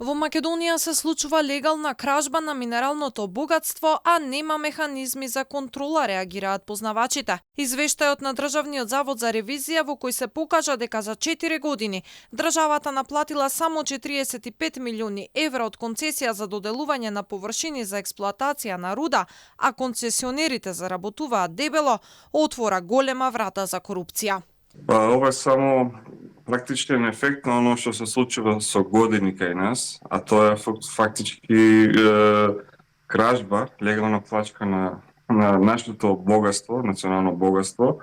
Во Македонија се случува легална кражба на минералното богатство, а нема механизми за контрола, реагираат познавачите. Извештајот на Државниот завод за ревизија во кој се покажа дека за 4 години државата наплатила само 45 милиони евра од концесија за доделување на површини за експлоатација на руда, а концесионерите заработуваат дебело, отвора голема врата за корупција. Ова е само практичен ефект на оно што се случува со години кај нас, а тоа е фактички кражба, легална плачка на нашето богатство, национално богатство,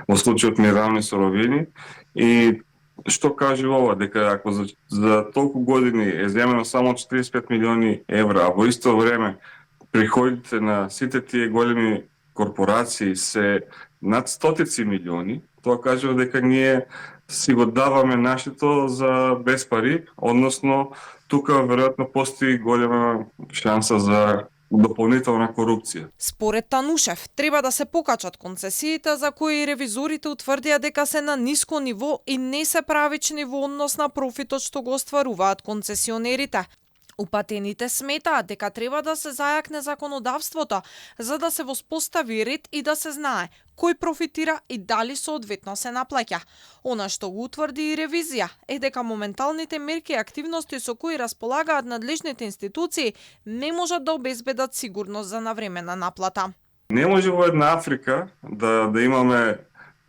во случајот минерални суровини. И што кажува ова, дека ако за толку години е земено само 45 милиони евра, а во исто време приходите на сите тие големи корпорации се над стотици милиони, тоа кажува дека ние си го даваме нашето за без пари, односно тука веројатно постои голема шанса за дополнителна корупција. Според Танушев, треба да се покачат концесиите за кои ревизорите утврдија дека се на ниско ниво и не се правични во однос на профитот што го остваруваат концесионерите. Упатените сметаат дека треба да се зајакне законодавството за да се воспостави ред и да се знае кој профитира и дали соодветно се наплаќа. Она што го утврди и ревизија е дека моменталните мерки и активности со кои располагаат надлежните институции не можат да обезбедат сигурност за навремена наплата. Не може во една Африка да имаме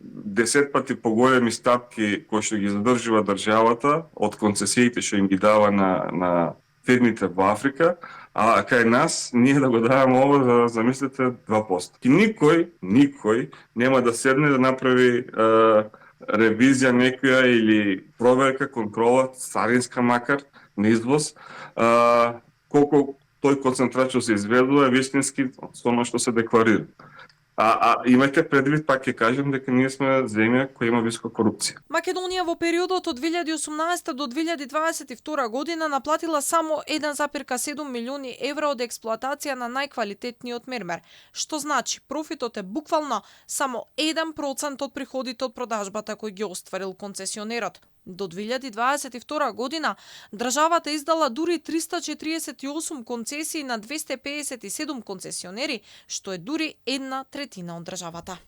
10 пати поголеми стапки кои што ги задржува државата од концесиите што им ги дава на фирмите во Африка, а кај нас ние да го даваме ова за замислете 2%. И никој нема да седне да направи ревизија некоја или проверка, контрола, царинска макар, на извоз, колку тој концентрат што се изведува е вистински со оно што се декларира. А имајте предвид, пак ќе кажем, дека ние сме земја која има висока корупција. Македонија во периодот од 2018 до 2022 година наплатила само 1,7 милиони евра од експлоатација на најквалитетниот мермер, што значи профитот е буквално само 1% од приходите од продажбата кој ги остварил концесионерот. До 2022 година државата издала дури 348 концесии на 257 концесионери, што е дури 1/3 од државата.